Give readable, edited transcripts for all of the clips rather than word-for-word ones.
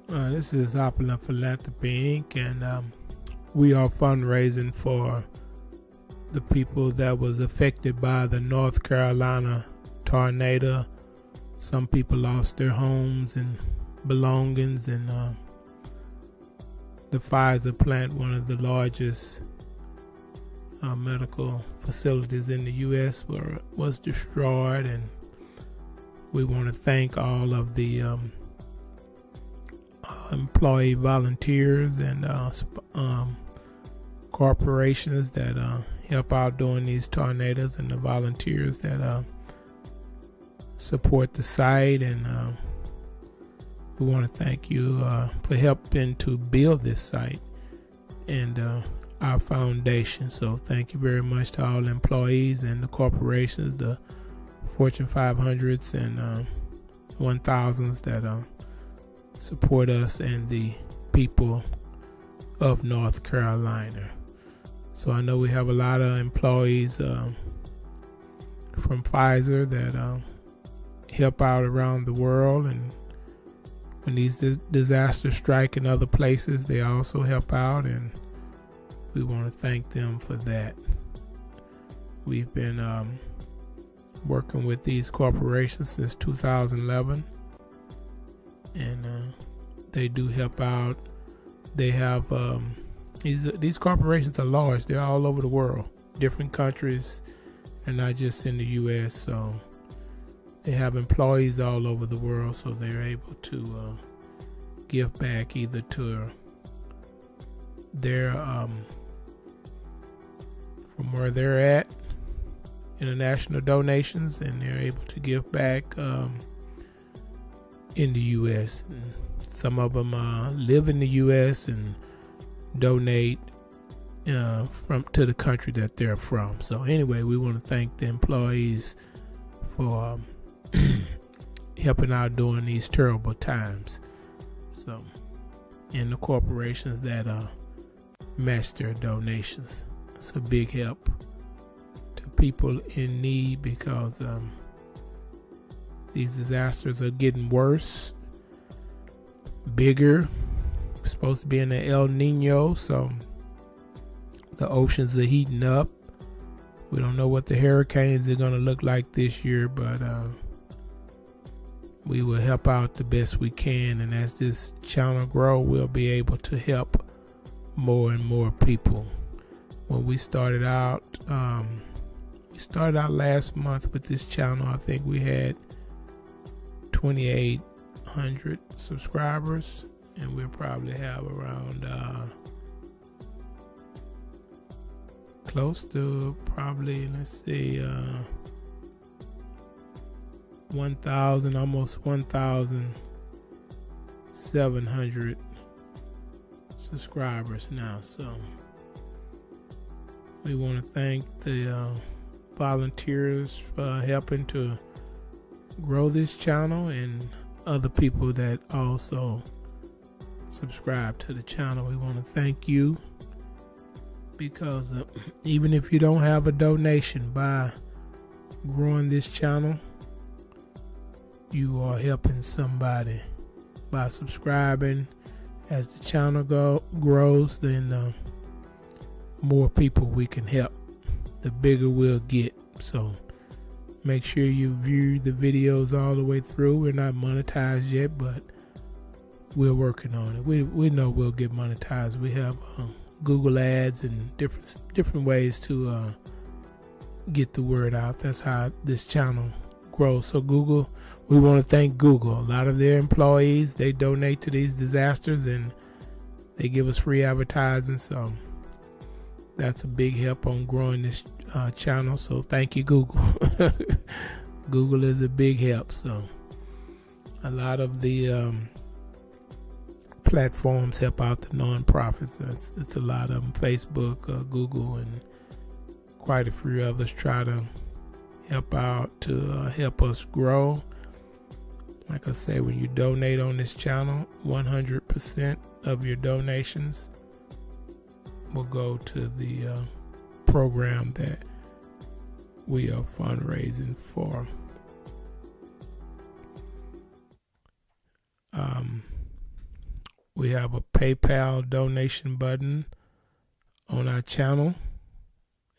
This is Opulent Philanthropy Inc. and we are fundraising for the people that was affected by the North Carolina tornado. Some people lost their homes and belongings, and the Pfizer plant, one of the largest medical facilities in the U.S., was destroyed, and we want to thank all of the employee volunteers and corporations that help out during these tornadoes, and the volunteers that support the site, and we want to thank you for helping to build this site and our foundation. So thank you very much to all employees and the corporations, the Fortune 500s and 1000s that support us and the people of North Carolina. So I know we have a lot of employees from Pfizer that help out around the world, and when these disasters strike in other places, they also help out, and we want to thank them for that. We've been working with these corporations since 2011, and they do help out. They have these corporations are large. They're all over the world, different countries, and not just in the U.S. So they have employees all over the world, so they're able to give back either to their from where they're at, international donations, and they're able to give back in the U.S. And some of them live in the U.S. and donate to the country that they're from. So anyway, we want to thank the employees for helping out during these terrible times. So, and the corporations that match their donations. It's a big help to people in need, because these disasters are getting worse, bigger. We're supposed to be in the El Nino, so the oceans are heating up. We don't know what the hurricanes are going to look like this year, but we will help out the best we can, and as this channel grows, we'll be able to help more and more people. When we started out last month with this channel, I think we had 2,800 subscribers, and we'll probably have around close to probably, 1,000, almost 1,700 subscribers now. So we want to thank the volunteers for helping to grow this channel, and other people that also subscribe to the channel. We want to thank you, because even if you don't have a donation, by growing this channel, you are helping somebody by subscribing. As the channel grows, then more people we can help, the bigger we'll get. So make sure you view the videos all the way through. We're not monetized yet, but we're working on it. We know we'll get monetized. We have Google ads and different ways to get the word out. That's how this channel grows. So Google, we want to thank Google. A lot of their employees, they donate to these disasters, and they give us free advertising. So that's a big help on growing this channel. So thank you, Google. Google is a big help. So a lot of the platforms help out the nonprofits. It's a lot of them. Facebook, Google, and quite a few others try to help out to help us grow. Like I say, when you donate on this channel, 100% of your donations will go to the program that we are fundraising for. We have a PayPal donation button on our channel.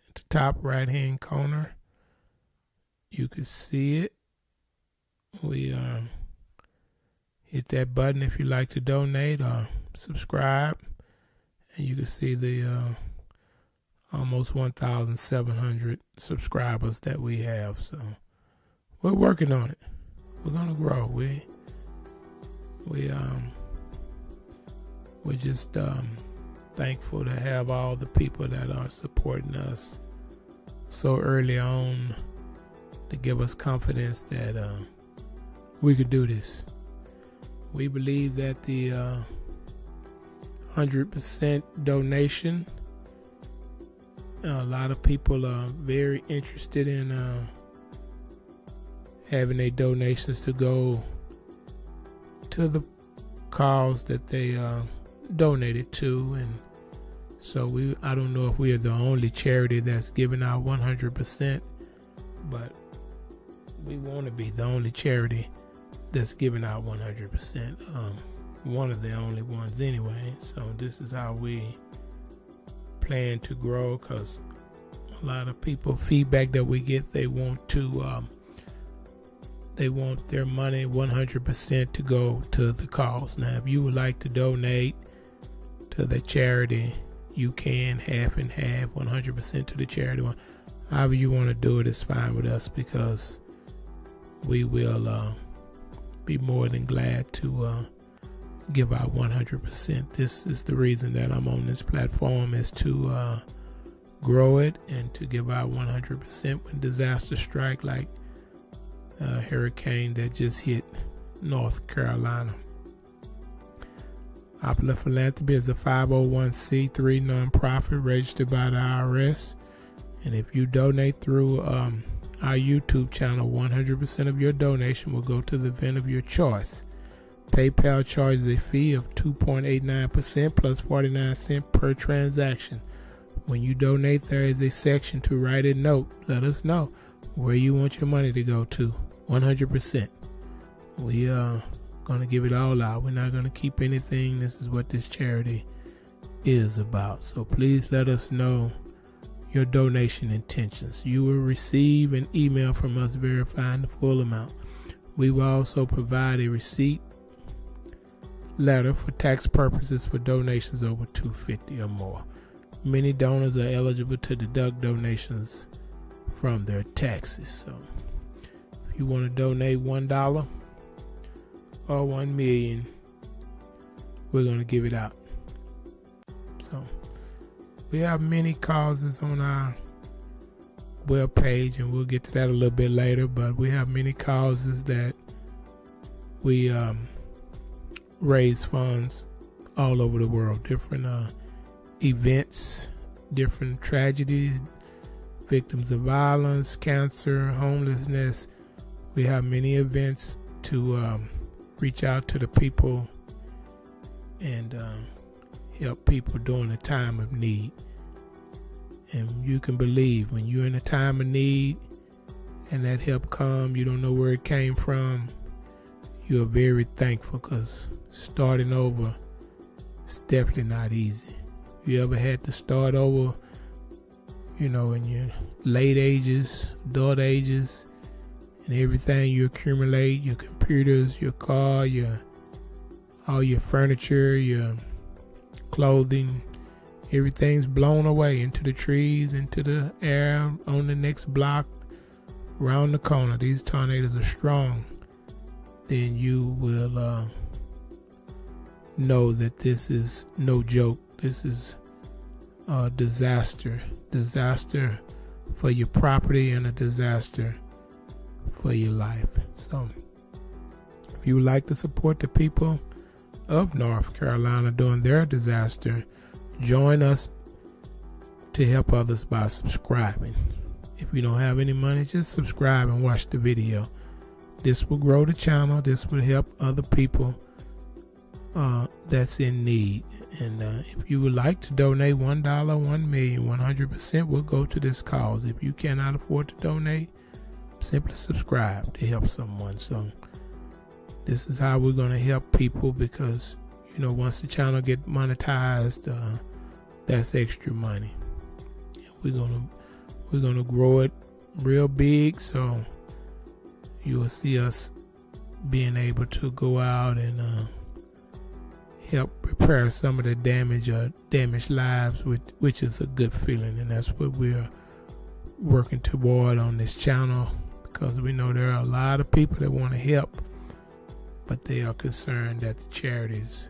At the top right-hand corner, you can see it. We hit that button if you'd like to donate or subscribe, and you can see the almost 1,700 subscribers that we have. So we're working on it. We're gonna grow. We're just thankful to have all the people that are supporting us so early on to give us confidence that we could do this. We believe that the 100% donation, a lot of people are very interested in having their donations to go to the cause that they donated to, and so I don't know if we are the only charity that's giving out 100%, but we want to be the only charity that's giving out 100%. One of the only ones anyway. So this is how we plan to grow, because a lot of people, feedback that we get, they want their money 100% to go to the cause. Now, if you would like to donate to the charity, you can half and half, 100% to the charity. However you want to do it is fine with us, because we will be more than glad to give out 100%. This is the reason that I'm on this platform, is to grow it and to give out 100% when disasters strike, like hurricane that just hit North Carolina. Opulent Philanthropy is a 501c3 nonprofit registered by the IRS, and if you donate through our YouTube channel, 100% of your donation will go to the event of your choice. PayPal charges a fee of 2.89% plus 49 cents per transaction. When you donate, there is a section to write a note. Let us know where you want your money to go to. 100%. We are going to give it all out. We're not going to keep anything. This is what this charity is about. So please let us know your donation intentions. You will receive an email from us verifying the full amount. We will also provide a receipt letter for tax purposes for donations over $250 or more. Many donors are eligible to deduct donations from their taxes. So if you want to donate $1 or $1 million, we're going to give it out. So we have many causes on our webpage, and we'll get to that a little bit later, but we have many causes that we raise funds all over the world. Different events, different tragedies, victims of violence, cancer, homelessness. We have many events to reach out to the people and help people during a time of need. And you can believe, when you're in a time of need and that help come, you don't know where it came from, you're very thankful, because starting over is definitely not easy. If you ever had to start over, in your late ages, adult ages, and everything you accumulate, your computers, your car, all your furniture, your clothing, everything's blown away into the trees, into the air, on the next block, around the corner. These tornadoes are strong. Then you will know that this is no joke. This is a disaster for your property and a disaster for your life. So if you would like to support the people of North Carolina during their disaster, join us to help others by subscribing. If you don't have any money, just subscribe and watch the video. This will grow the channel. This will help other people that's in need. And if you would like to donate $1, $1 million, 100% will go to this cause. If you cannot afford to donate, simply subscribe to help someone. So this is how we're going to help people, because once the channel get monetized, that's extra money. We're gonna grow it real big, so you will see us being able to go out and help repair some of the damaged lives, which is a good feeling, and that's what we're working toward on this channel, because we know there are a lot of people that want to help, but they are concerned that the charities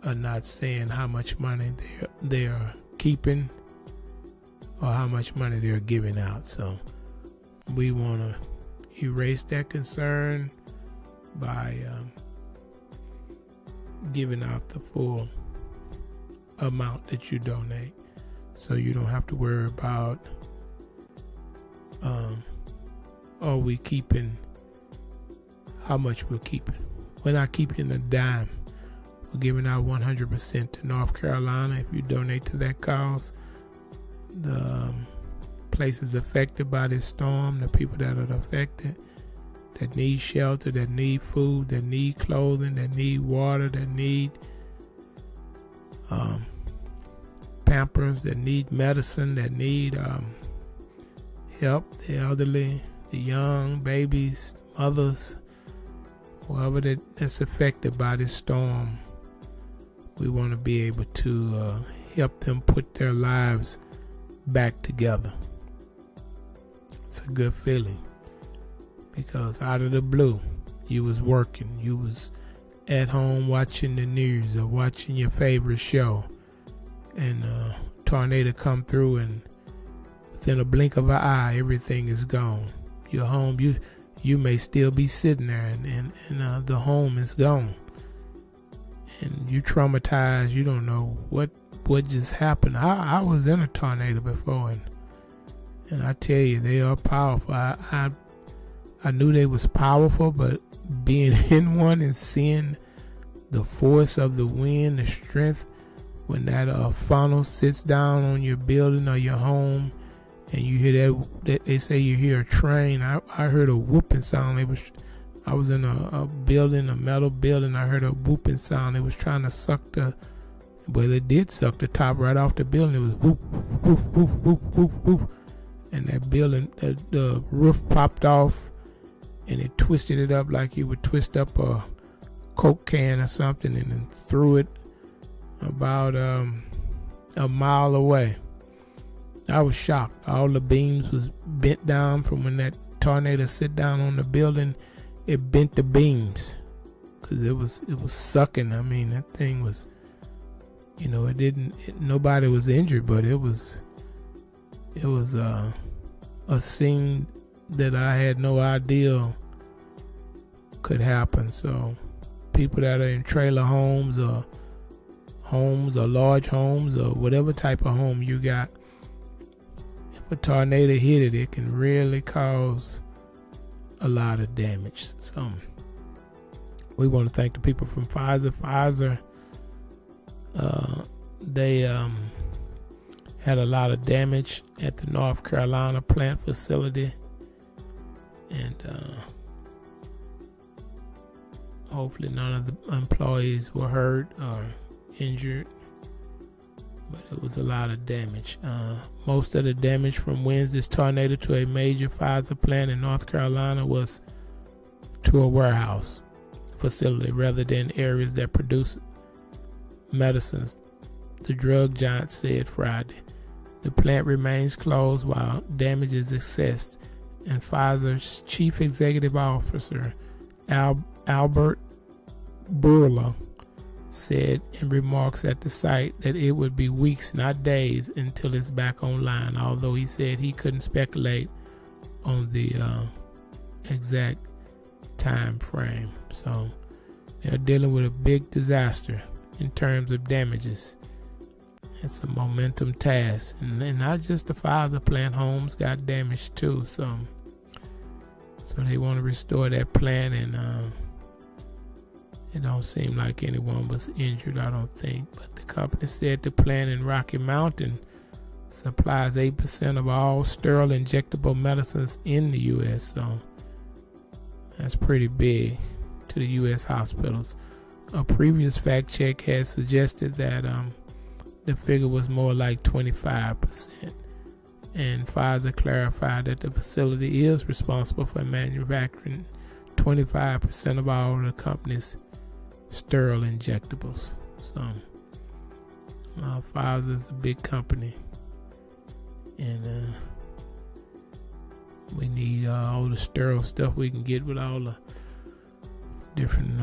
are not saying how much money they are keeping or how much money they're giving out. So we want to erase that concern by giving out the full amount that you donate, so you don't have to worry about are we keeping, how much we're keeping. We're not keeping a dime. We're giving out 100% to North Carolina. If you donate to that cause, the places affected by this storm, the people that are affected, that need shelter, that need food, that need clothing, that need water, that need Pampers, that need medicine, that need help, the elderly, the young, babies, mothers, whoever that's affected by this storm. We want to be able to help them put their lives back together. It's a good feeling, because out of the blue, you was working, you was at home watching the news or watching your favorite show, and a tornado come through, and within a blink of an eye, everything is gone. You're home, you may still be sitting there, and the home is gone, and you traumatized. You don't know what just happened. I was in a tornado before, and I tell you, they are powerful. I knew they was powerful, but being in one and seeing the force of the wind, the strength, when that funnel sits down on your building or your home, and you hear that they say you hear a train. I heard a whooping sound. I was in a building, a metal building. I heard a whooping sound. It was trying to suck it did suck the top right off the building. It was whoop, whoop, whoop, whoop, whoop, whoop. And that building, the roof popped off, and it twisted it up like you would twist up a Coke can or something, and then threw it about a mile away. I was shocked. All the beams was bent down from when that tornado sit down on the building. It bent the beams because it was sucking. I mean, that thing was, nobody was injured, but it was a scene that I had no idea could happen. So people that are in trailer homes or large homes or whatever type of home you got, if a tornado hit it can really cause a lot of damage. So we want to thank the people from Pfizer. Pfizer, they had a lot of damage at the North Carolina plant facility, and hopefully none of the employees were hurt or injured, but it was a lot of damage. Most of the damage from Wednesday's tornado to a major Pfizer plant in North Carolina was to a warehouse facility rather than areas that produce medicines, the drug giant said Friday. The plant remains closed while damage is assessed, and Pfizer's chief executive officer, Albert Bourla, said in remarks at the site that it would be weeks, not days, until it's back online, although he said he couldn't speculate on the exact time frame. So they're dealing with a big disaster in terms of damages. It's a momentum task, and not just the Pfizer plant. Homes got damaged too, so they want to restore that plant, and it don't seem like anyone was injured, I don't think. But the company said the plant in Rocky Mountain supplies 8% of all sterile injectable medicines in the U.S., so that's pretty big to the U.S. hospitals. a previous fact check had suggested that the figure was more like 25%. And Pfizer clarified that the facility is responsible for manufacturing 25% of all the company's sterile injectables. So Pfizer is a big company, and we need all the sterile stuff we can get with all the different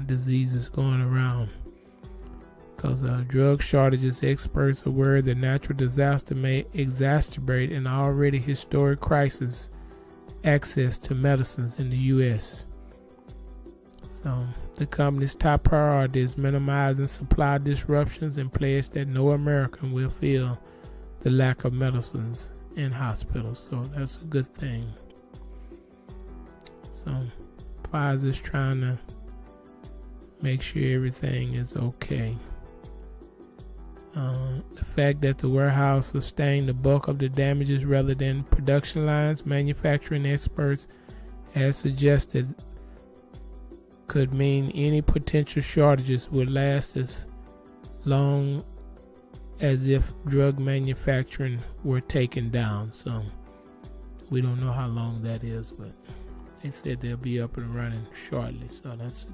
diseases going around. Because drug shortages, experts are worried that natural disaster may exacerbate an already historic crisis access to medicines in the U.S. So the company's top priority is minimizing supply disruptions and pledge that no American will feel the lack of medicines in hospitals. So that's a good thing. So Pfizer's trying to make sure everything is okay. The fact that the warehouse sustained the bulk of the damages rather than production lines, manufacturing experts has suggested could mean any potential shortages would last as long as if drug manufacturing were taken down. So we don't know how long that is, but they said they'll be up and running shortly. So that's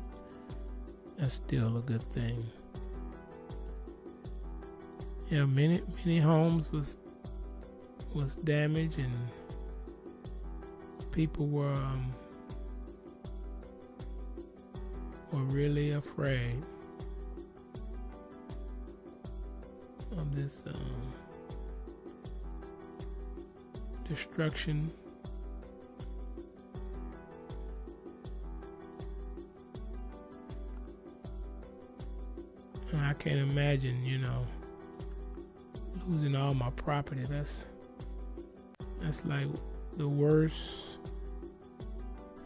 still a good thing. Yeah, many homes was damaged, and people were really afraid of this destruction. And I can't imagine, losing all my property. That's like the worst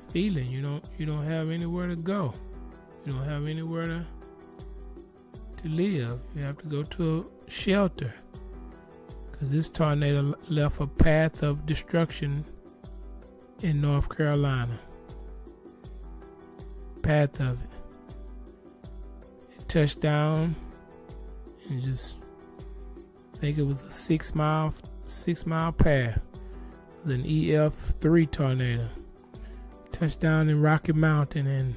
feeling. You don't have anywhere to go. You don't have anywhere to live. You have to go to a shelter, because this tornado left a path of destruction in North Carolina. Path of it. It touched down and just, I think it was a 6 mile path. It was an EF3 tornado. Touched down in Rocky Mountain and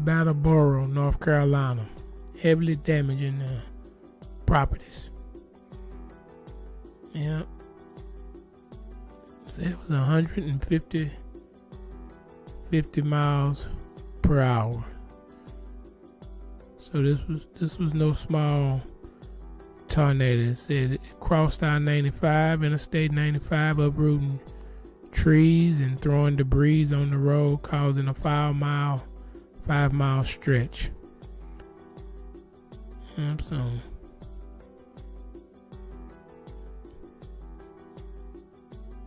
Battleboro, North Carolina, heavily damaging properties. Yeah, so it was 150 miles per hour. So this was no small tornado. It said it crossed I-95, Interstate 95, uprooting trees and throwing debris on the road, causing a 5 mile stretch. So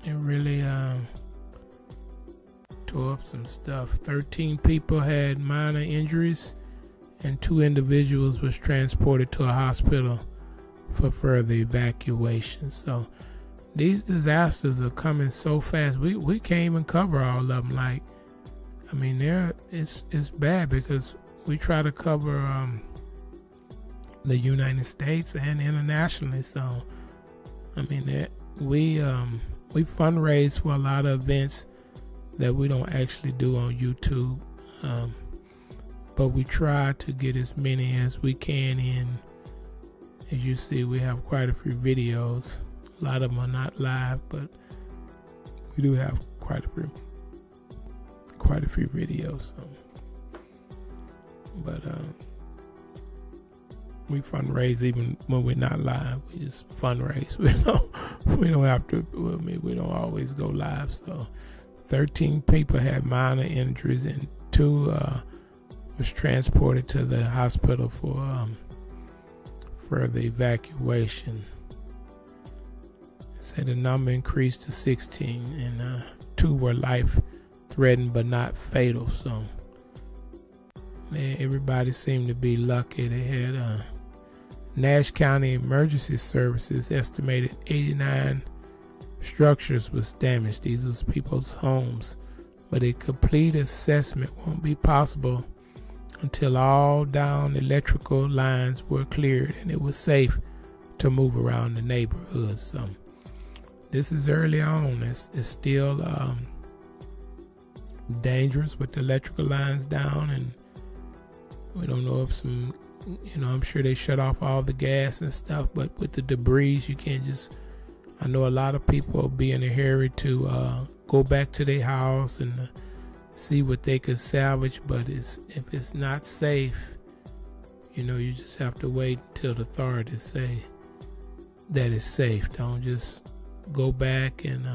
it really tore up some stuff. 13 people had minor injuries, and 2 individuals was transported to a hospital for further evacuation. So these disasters are coming so fast. We can't even cover all of them. Like, I mean, it's bad, because we try to cover the United States and internationally. So, I mean, we fundraise for a lot of events that we don't actually do on YouTube, but we try to get as many as we can in. As you see, we have quite a few videos. A lot of them are not live, but we do have quite a few videos. So. But we fundraise even when we're not live. We just fundraise. We don't have to. We don't always go live. So 13 people had minor injuries, and 2 was transported to the hospital for further evacuation. It said the number increased to 16, and 2 were life-threatening but not fatal. So everybody seemed to be lucky. They had Nash County Emergency Services estimated 89 structures was damaged. These was people's homes, but a complete assessment won't be possible until all down electrical lines were cleared and it was safe to move around the neighborhood. So this is early on. It's still dangerous with the electrical lines down, and we don't know if some, I'm sure they shut off all the gas and stuff, but with the debris, you can't just, I know a lot of people will be in a hurry to go back to their house and see what they could salvage, but if it's not safe, you just have to wait till the authorities say that it's safe. Don't just go back and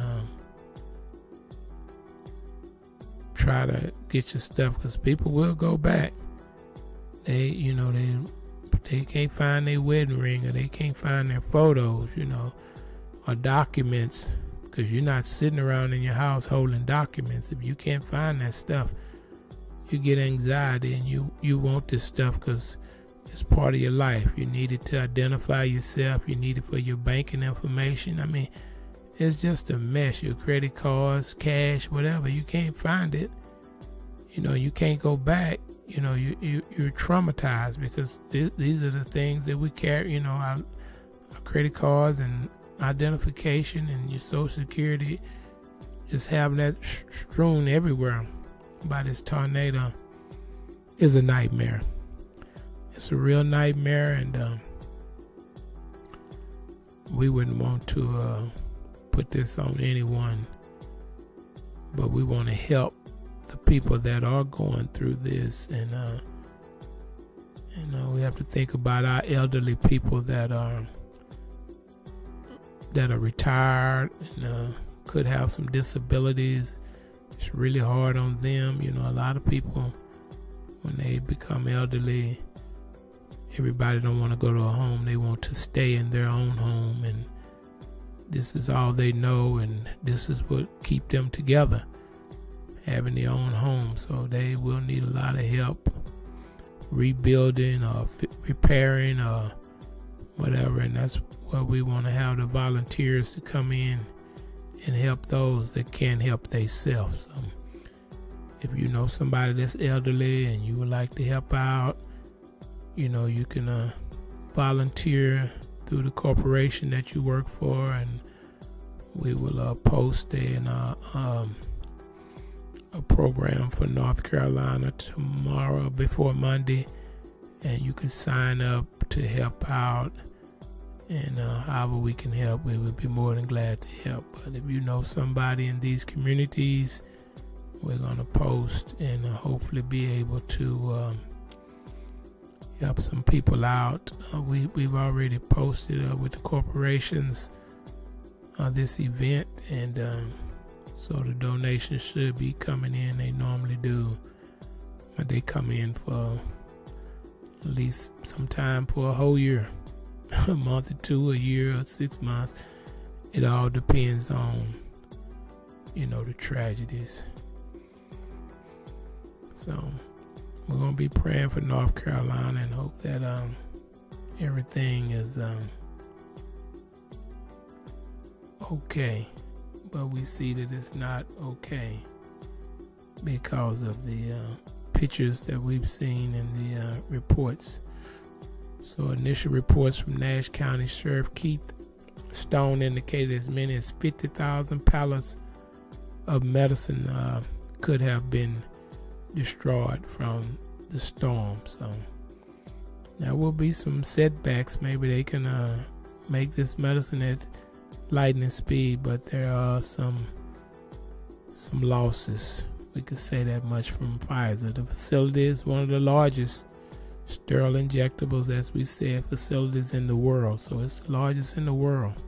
try to get your stuff, because people will go back. They can't find their wedding ring, or they can't find their photos, or documents, because you're not sitting around in your house holding documents. If you can't find that stuff, you get anxiety, and you want this stuff because it's part of your life. You need it to identify yourself. You need it for your banking information. I mean, it's just a mess. Your credit cards, cash, whatever. You can't find it. You can't go back. You're traumatized, because these are the things that we carry. Our credit cards and identification and your social security, just having that strewn everywhere by this tornado is a nightmare. It's a real nightmare, and we wouldn't want to put this on anyone, but we want to help the people that are going through this, and we have to think about our elderly people that are retired and could have some disabilities. It's really hard on them. A lot of people, when they become elderly, everybody don't want to go to a home. They want to stay in their own home, and this is all they know, and this is what keep them together, having their own home. So they will need a lot of help rebuilding or repairing or whatever, and that's where we want to have the volunteers to come in and help those that can't help themselves. So if you know somebody that's elderly and you would like to help out, you can volunteer through the corporation that you work for, and we will post a program for North Carolina tomorrow before Monday, and you can sign up to help out. And however we can help, we would be more than glad to help. But if you know somebody in these communities, we're going to post and hopefully be able to help some people out. We've already posted with the corporations this event, and so the donations should be coming in. They normally do, but they come in for at least some time for a whole year. A month or two, a year, or 6 months. It all depends on, the tragedies. So we're going to be praying for North Carolina and hope that everything is okay. But we see that it's not okay because of the pictures that we've seen in the reports. So initial reports from Nash County Sheriff Keith Stone indicated as many as 50,000 pallets of medicine could have been destroyed from the storm. So there will be some setbacks. Maybe they can make this medicine at lightning speed, but there are some losses. We could say that much from Pfizer. The facility is one of the largest sterile injectables, as we said, facilities in the world. So it's the largest in the world.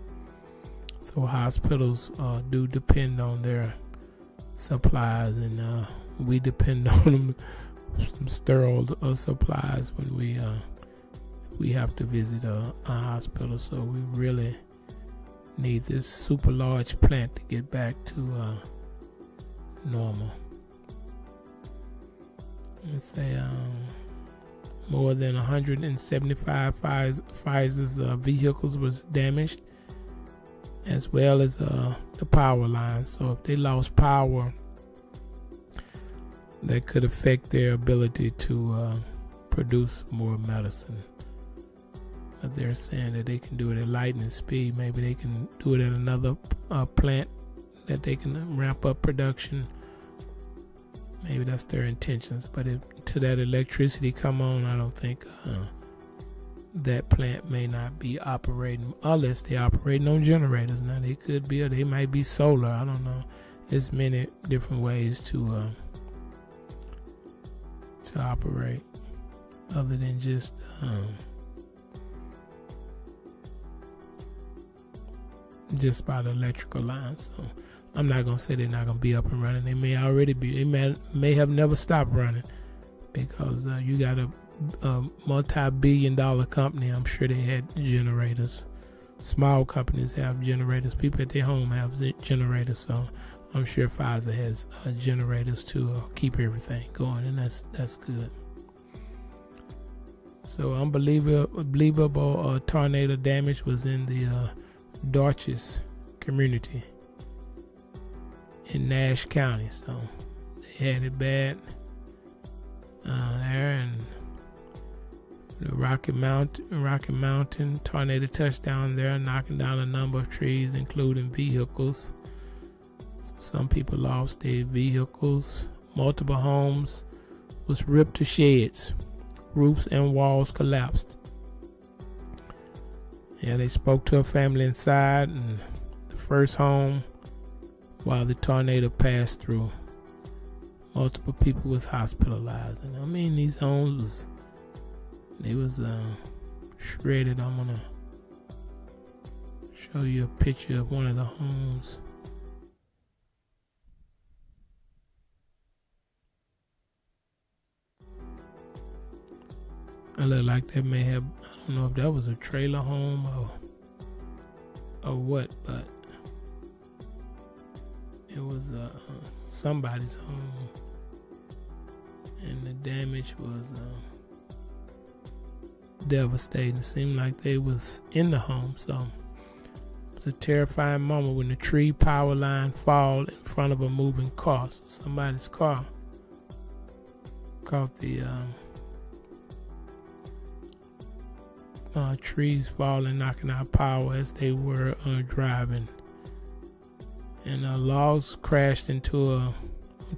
So hospitals do depend on their supplies, and we depend on them, some sterile supplies when we have to visit a hospital. So we really need this super large plant to get back to normal. Let's say more than 175 Pfizer's vehicles was damaged, as well as the power line. So if they lost power that could affect their ability to produce more medicine. But they're saying that they can do it at lightning speed. Maybe they can do it at another plant that they can ramp up production. Maybe that's their intentions. But if to that electricity come on, I don't think that plant may not be operating unless they're operating on generators. Now they could be, or they might be solar. I don't know. There's many different ways to operate other than just by the electrical lines. So I'm not gonna say they're not gonna be up and running. They may already be. They may have never stopped running, because you got a multi-billion-dollar company. I'm sure they had generators. Small companies have generators. People at their home have generators. So I'm sure Pfizer has generators to keep everything going, and that's good. So unbelievable tornado damage was in the Dortches community in Nash County. So they had it bad there, and the Rocky Mountain tornado touched down there, knocking down a number of trees, including vehicles. So some people lost their vehicles. Multiple homes was ripped to shreds. Roofs and walls collapsed. Yeah, they spoke to a family inside and the first home while the tornado passed through. Multiple people was hospitalized. And I mean, these homes was shredded. I'm gonna show you a picture of one of the homes. It looked like that may have, I don't know if that was a trailer home or what, but it was somebody's home, and the damage was devastating. It seemed like they was in the home. So it was a terrifying moment when the tree power line fall in front of a moving car. So somebody's car caught the trees falling, knocking out power as they were driving. And logs crashed into an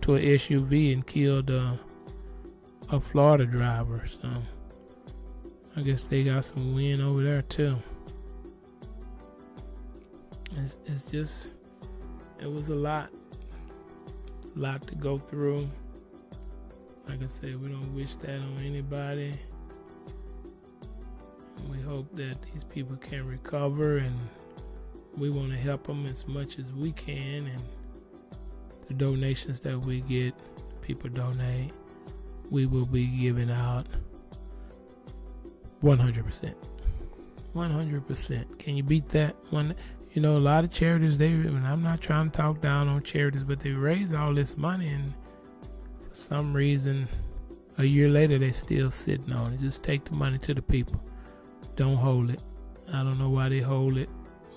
SUV and killed a Florida driver. So I guess they got some wind over there too. It's just, it was a lot to go through. Like I said, we don't wish that on anybody. We hope that these people can recover, and we want to help them as much as we can. And the donations that we get, people donate, we will be giving out 100%. 100%. Can you beat that? A lot of charities, I'm not trying to talk down on charities, but they raise all this money, and for some reason, a year later, they're still sitting on it. Just take the money to the people. Don't hold it. I don't know why they hold it,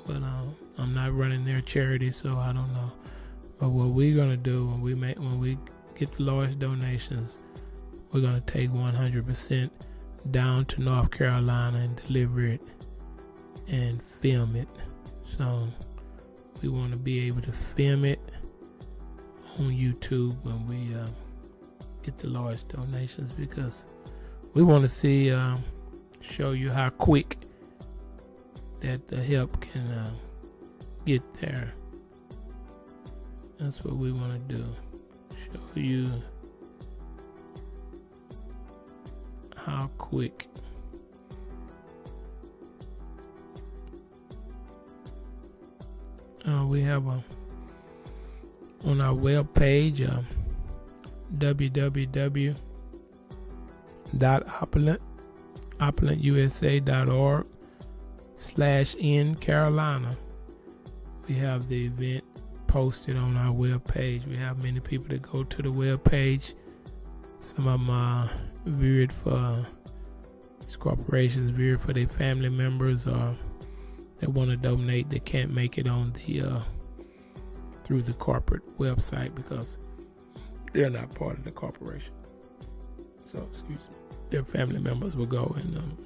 but I'm not running their charity, so I don't know. But what we're gonna do when we get the large donations, we're gonna take 100% down to North Carolina and deliver it and film it. So we want to be able to film it on YouTube when we get the large donations, because we want to see. Show you how quick that the help can get there. That's what we want to do. Show you how quick. We have on our web page opulentusa.org/in Carolina. We have the event posted on our web page. We have many people that go to the web page. Some of them are viewed for these corporations, viewed for their family members, or that want to donate. They can't make it on the through the corporate website because They're not part of the corporation. So, excuse me. Their family members will go and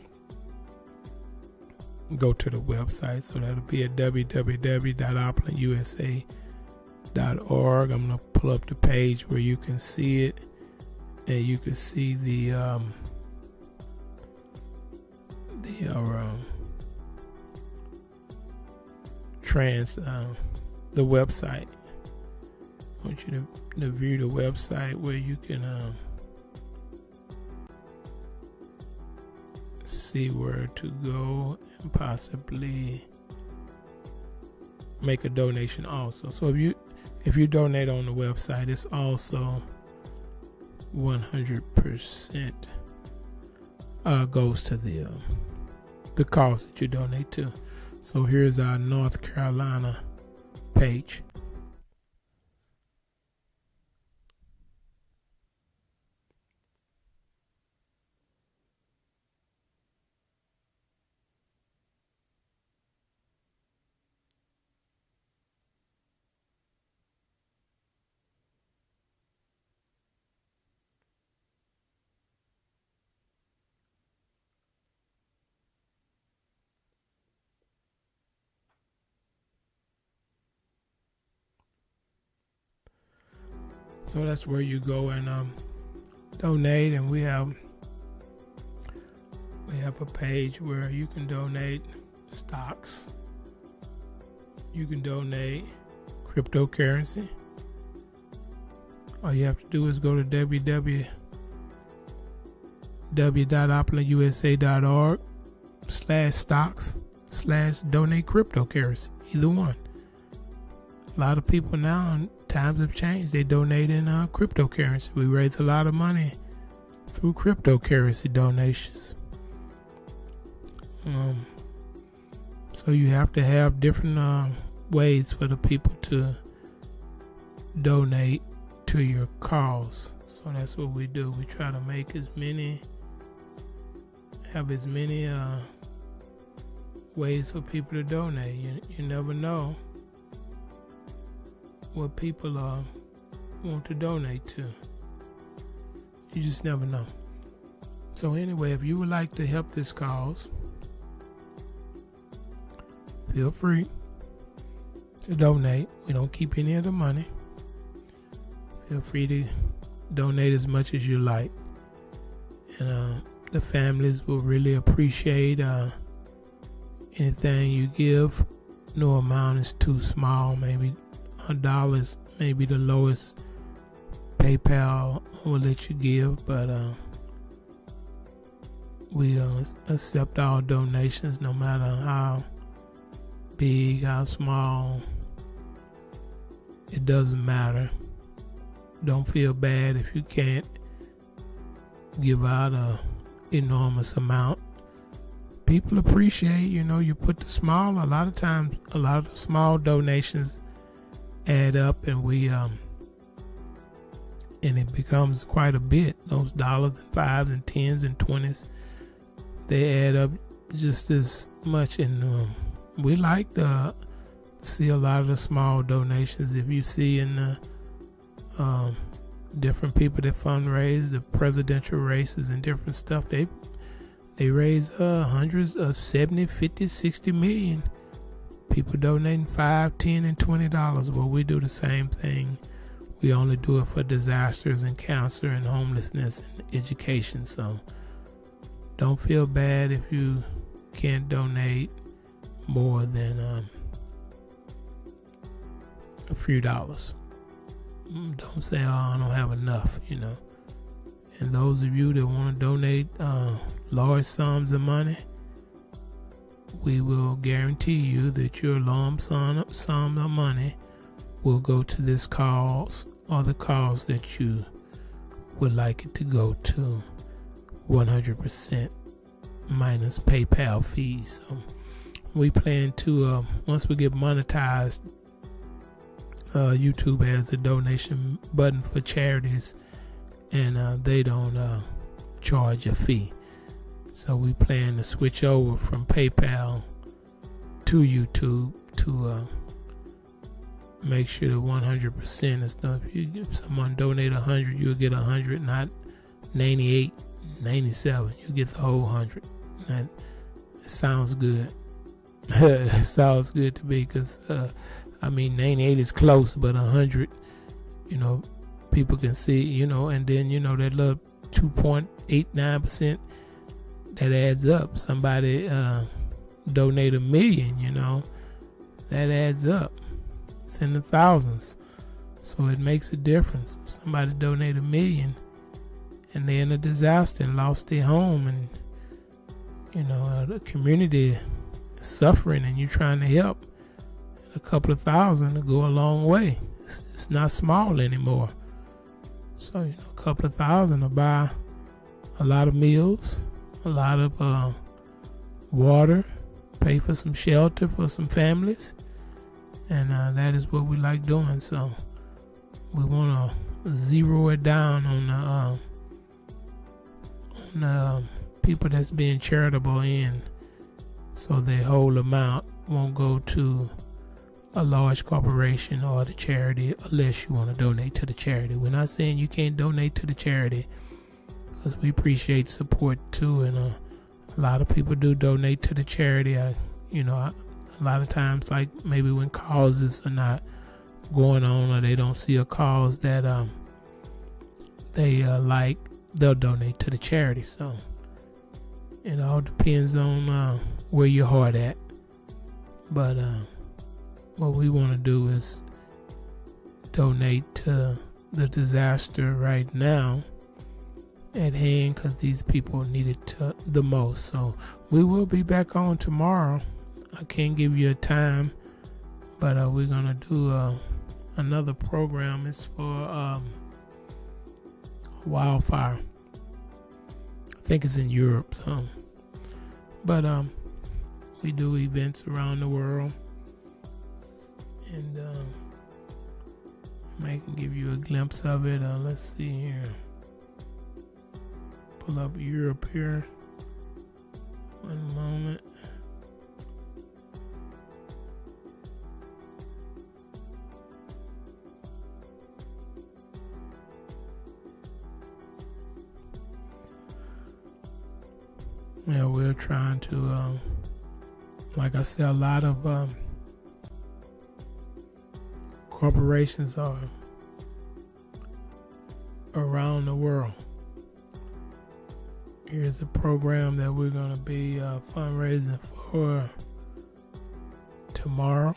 go to the website. So that'll be at www.opulentusa.org. I'm going to pull up the page where you can see it, and you can see the website. I want you to view the website where you can see where to go and possibly make a donation also. So if you donate on the website, it's also 100% goes to the cause that you donate to. So here's our North Carolina page. So that's where you go and donate, and we have a page where you can donate stocks, you can donate cryptocurrency. All you have to do is go to www.opulentusa.org/stocks/donate cryptocurrency. Either one. A lot of people now, times have changed, they donate in cryptocurrency. We raise a lot of money through cryptocurrency donations. So you have to have different ways for the people to donate to your cause. So that's what we do. We try to make have as many ways for people to donate. You never know what people want to donate to. You just never know. So anyway, if you would like to help this cause, feel free to donate. We don't keep any of the money. Feel free to donate as much as you like. And the families will really appreciate anything you give. No amount is too small. Maybe $1 is maybe the lowest PayPal will let you give, but we accept all donations, no matter how big, how small. It doesn't matter. Don't feel bad if you can't give out a enormous amount. People appreciate, you put a lot of times, a lot of the small donations add up, and and it becomes quite a bit. Those dollars and fives and tens and 20s, they add up just as much. And we like to see a lot of the small donations. If you see in the different people that fundraise, the presidential races and different stuff, they raise hundreds of 70, 50, 60 million. People donating $5, $10, and $20. Well, we do the same thing. We only do it for disasters and cancer and homelessness and education. So don't feel bad if you can't donate more than a few dollars. Don't say, I don't have enough, And those of you that want to donate large sums of money, we will guarantee you that your lump sum of money will go to this cause or the cause that you would like it to go to, 100% minus PayPal fees. So we plan to, once we get monetized, YouTube has a donation button for charities, and they don't charge a fee. So we plan to switch over from PayPal to YouTube to make sure that 100% is done. If someone donate 100, you'll get 100, not 98, 97. You get the whole 100. That sounds good. It sounds good to me, because 98 is close, but 100, people can see, and then that little 2.89%, that adds up. Somebody donate $1 million, that adds up. It's in the thousands, so it makes a difference. If somebody donate $1 million and they're in a disaster and lost their home, and the community is suffering, and you're trying to help, a couple of thousand to go a long way. It's not small anymore. So a couple of thousand will buy a lot of meals, a lot of water, pay for some shelter for some families. And that is what we like doing. So we want to zero it down on the people that's being charitable in, so the whole amount won't go to a large corporation or the charity, unless you want to donate to the charity. We're not saying you can't donate to the charity, because we appreciate support too, and a lot of people do donate to the charity. A lot of times, like maybe when causes are not going on, or they don't see a cause that they like, they'll donate to the charity. So it all depends on where your heart at. But what we want to do is donate to the disaster right now at hand, because these people need it the most. So we will be back on tomorrow. I can't give you a time, but we're gonna do another program. It's for wildfire. I think it's in Europe. So, but we do events around the world, and I can give you a glimpse of it. Let's see here. Pull up Europe here. One moment. Yeah, we're trying to, like I said, a lot of corporations are around the world. Here's a program that we're going to be fundraising for tomorrow.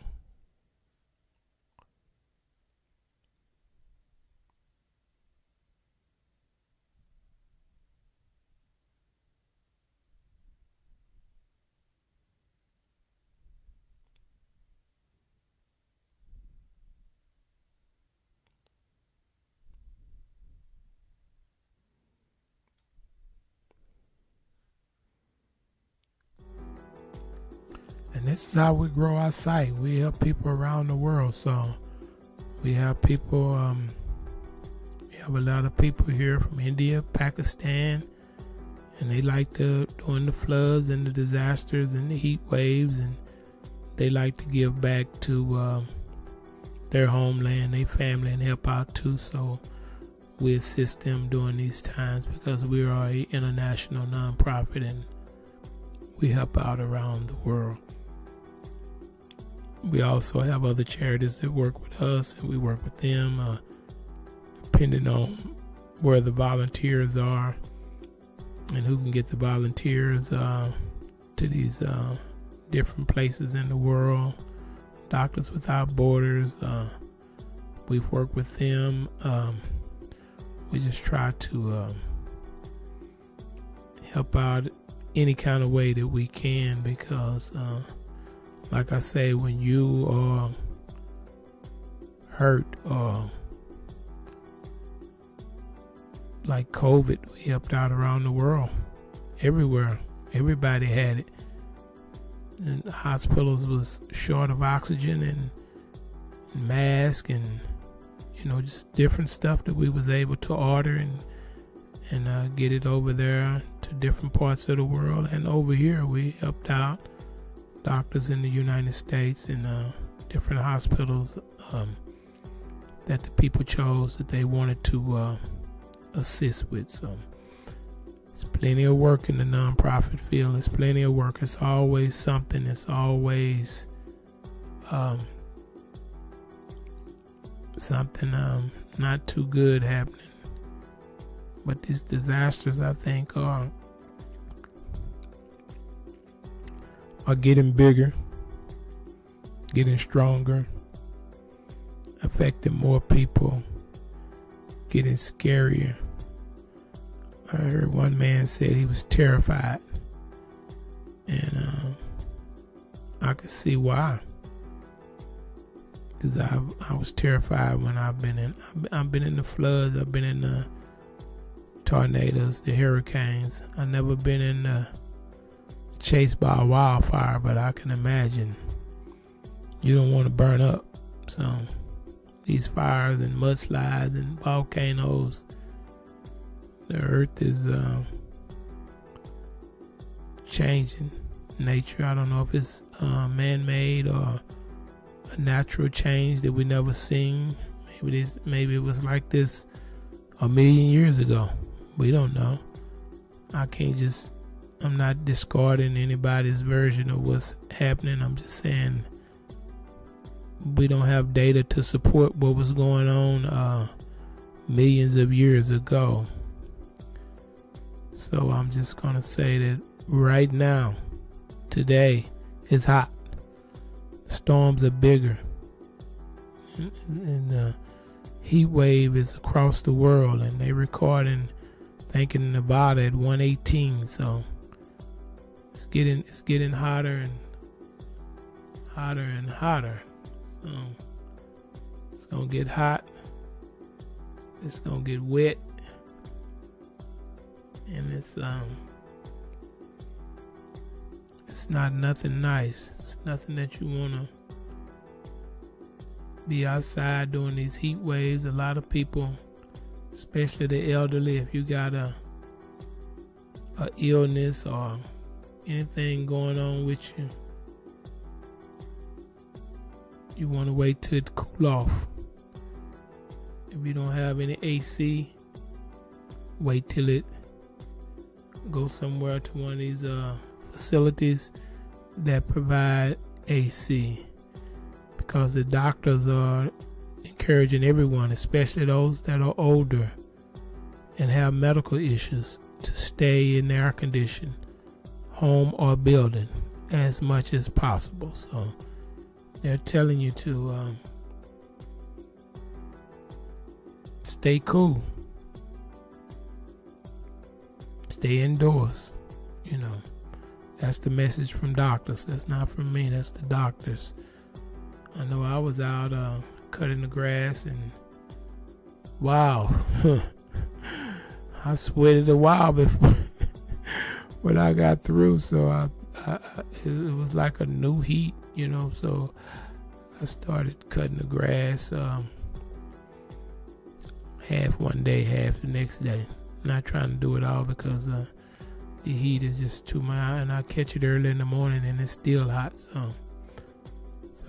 And this is how we grow our site. We help people around the world. So we have people, we have a lot of people here from India, Pakistan, and they like to, during the floods and the disasters and the heat waves, and they like to give back to their homeland, their family, and help out too. So we assist them during these times, because we are an international nonprofit, and we help out around the world. We also have other charities that work with us, and we work with them depending on where the volunteers are and who can get the volunteers to these different places in the world. Doctors Without Borders, we've worked with them. We just try to help out any kind of way that we can, because like I say, when you are hurt, or like COVID, we helped out around the world, everywhere. Everybody had it. And the hospitals was short of oxygen and masks, and just different stuff that we was able to order and get it over there to different parts of the world. And over here, we helped out doctors in the United States, and different hospitals that the people chose that they wanted to assist with. So there's plenty of work in the nonprofit field. There's plenty of work. It's always something. It's always something not too good happening. But these disasters, I think, are getting bigger, getting stronger, affecting more people, getting scarier. I heard one man said he was terrified, and I could see why. Because I was terrified when I've been in the floods, I've been in the tornadoes, the hurricanes. I've never been in the chased by a wildfire, but I can imagine you don't want to burn up. So these fires and mudslides and volcanoes, the earth is changing. Nature, I don't know if it's man-made or a natural change that we never seen. Maybe it was like this 1,000,000 years ago. We don't know. I'm not discarding anybody's version of what's happening. I'm just saying we don't have data to support what was going on millions of years ago. So I'm just going to say that right now, today, it's hot. Storms are bigger. And the heat wave is across the world, and they recording, thinking in Nevada at 118. So it's getting hotter and hotter and hotter. So it's gonna get hot. It's gonna get wet, and it's not nothing nice. It's nothing that you wanna be outside during these heat waves. A lot of people, especially the elderly, if you got a illness or anything going on with you, you want to wait till it cool off. If you don't have any AC, wait till it go somewhere to one of these facilities that provide AC, because the doctors are encouraging everyone, especially those that are older and have medical issues, to stay in the air conditioned home or building as much as possible. So they're telling you to stay cool, stay indoors. You know, that's the message from doctors. That's not from me, that's the doctors. I know I was out cutting the grass, and wow, I sweated a while before when I got through. So it was like a new heat, you know. So I started cutting the grass, half one day, half the next day. Not trying to do it all because the heat is just too much, and I catch it early in the morning and it's still hot. So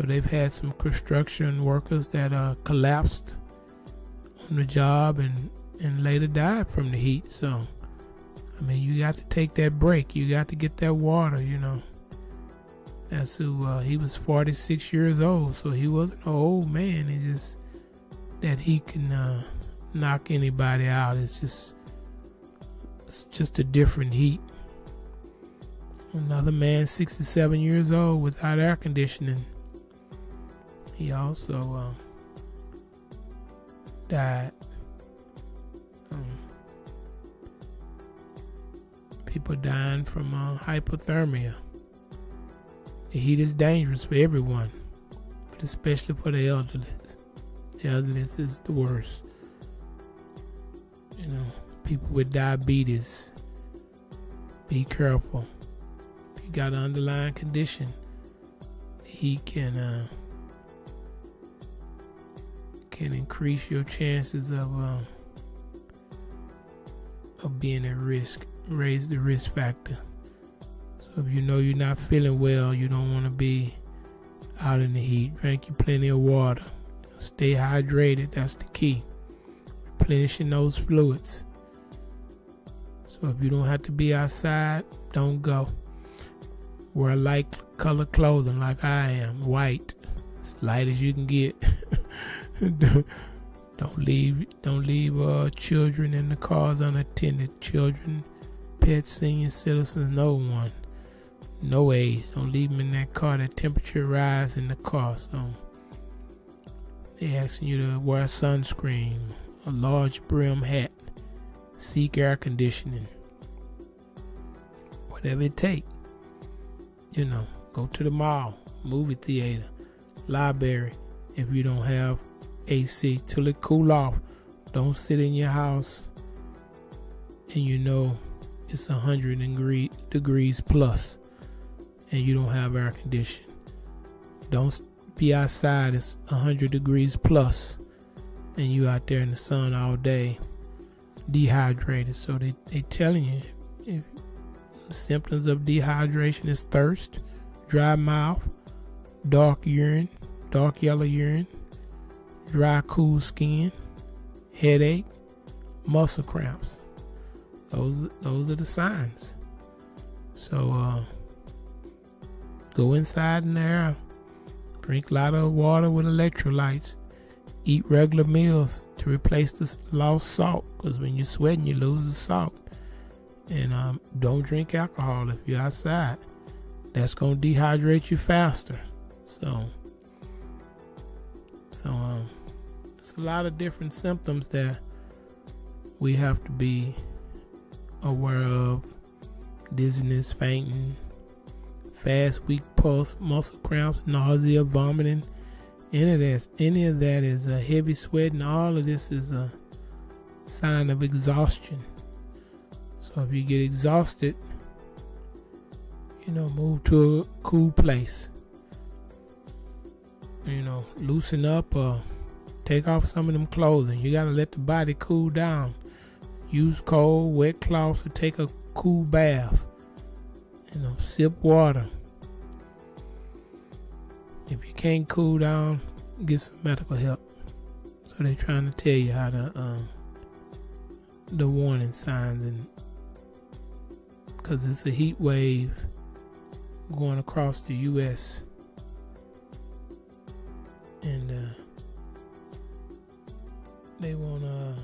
they've had some construction workers that collapsed on the job and later died from the heat. So, I mean, you got to take that break. You got to get that water, you know. That's who, he was 46 years old, so he wasn't an old man. It's just that he can knock anybody out. It's just a different heat. Another man, 67 years old, without air conditioning. He also died. People dying from hypothermia. The heat is dangerous for everyone, but especially for the elderly. The elderly is the worst. You know, people with diabetes, be careful. If you got an underlying condition, the heat can increase your chances of being at risk, raise the risk factor. So if you know you're not feeling well, you don't want to be out in the heat. Drink you plenty of water. Stay hydrated. That's the key. Replenishing those fluids. So if you don't have to be outside, don't go. Wear light color clothing like I am, white, as light as you can get. Don't leave children in the cars unattended. Children, pets, senior citizens, no one, no age. Don't leave them in that car. That temperature rise in the car. So they asking you to wear sunscreen, a large brim hat, seek air conditioning, whatever it take. Go to the mall, movie theater, library. If you don't have AC, till it cool off. Don't sit in your house and it's 100 degrees plus and you don't have air conditioning. Don't be outside, it's 100 degrees plus and you out there in the sun all day dehydrated. So they telling you, if symptoms of dehydration is thirst, dry mouth, dark yellow urine, dry cool skin, headache, muscle cramps. Those are the signs. So go inside in there, drink a lot of water with electrolytes, eat regular meals to replace the lost salt, because when you're sweating you lose the salt. And don't drink alcohol if you're outside. That's going to dehydrate you faster. So it's a lot of different symptoms that we have to be aware of. Dizziness, fainting, fast, weak pulse, muscle cramps, nausea, vomiting. Any of that is a heavy sweating. All of this is a sign of exhaustion. So if you get exhausted, move to a cool place. Loosen up or take off some of them clothing. You gotta let the body cool down. Use cold, wet cloths or take a cool bath. Sip water. If you can't cool down, get some medical help. So they're trying to tell you how to the warning signs, and because it's a heat wave going across the U.S. and they want to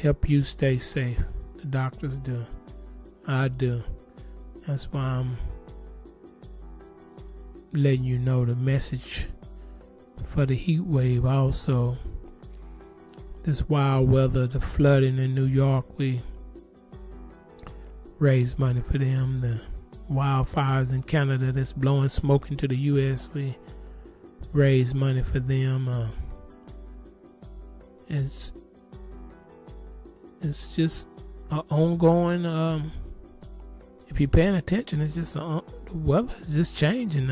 help you stay safe. The doctors do. I do. That's why I'm letting you know the message for the heat wave. Also, this wild weather, the flooding in New York, we raise money for them. The wildfires in Canada that's blowing smoke into the U.S., we raise money for them. It's just an ongoing. If you're paying attention, it's just the weather is just changing.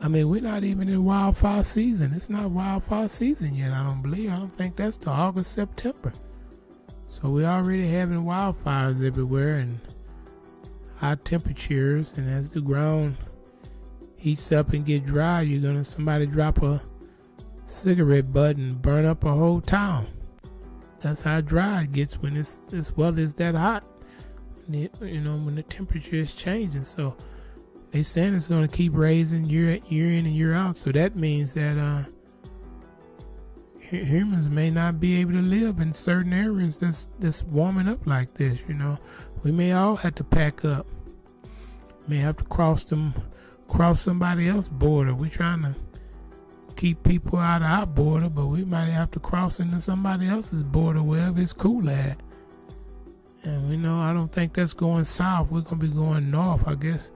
We're not even in wildfire season. It's not wildfire season yet, I don't believe. I don't think that's till August, September. So we're already having wildfires everywhere and high temperatures. And as the ground heats up and get dry, somebody drop a cigarette butt and burn up a whole town. That's how dry it gets when this weather is that hot. When the temperature is changing. So they saying it's going to keep raising year in and year out. So that means that humans may not be able to live in certain areas that's warming up like this. We may all have to pack up. May have to cross somebody else's border. We're trying to keep people out of our border, but we might have to cross into somebody else's border wherever it's cool at. And I don't think that's going south. We're going to be going north, I guess.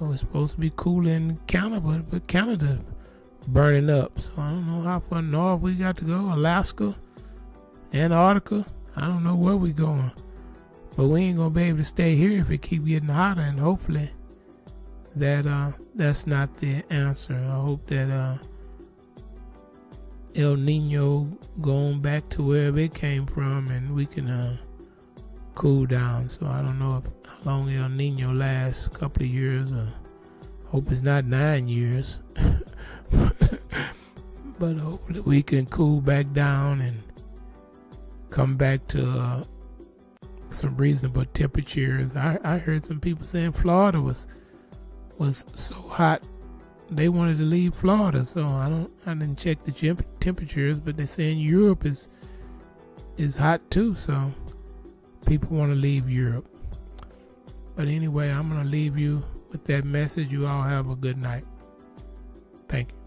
It's supposed to be cool in Canada, but Canada burning up. So I don't know how far north we got to go. Alaska, Antarctica. I don't know where we're going. But we ain't going to be able to stay here if it keep getting hotter. And hopefully that's not the answer. I hope that El Nino going back to wherever it came from and we can cool down. So I don't know how long El Nino lasts, a couple of years or Hope it's not 9 years. But hopefully we can cool back down and come back to some reasonable temperatures. I heard some people saying Florida was so hot they wanted to leave Florida. So I didn't check the temperatures, but they're saying Europe is hot too. So people want to leave Europe. But anyway, I'm gonna leave you with that message. You all have a good night. Thank you.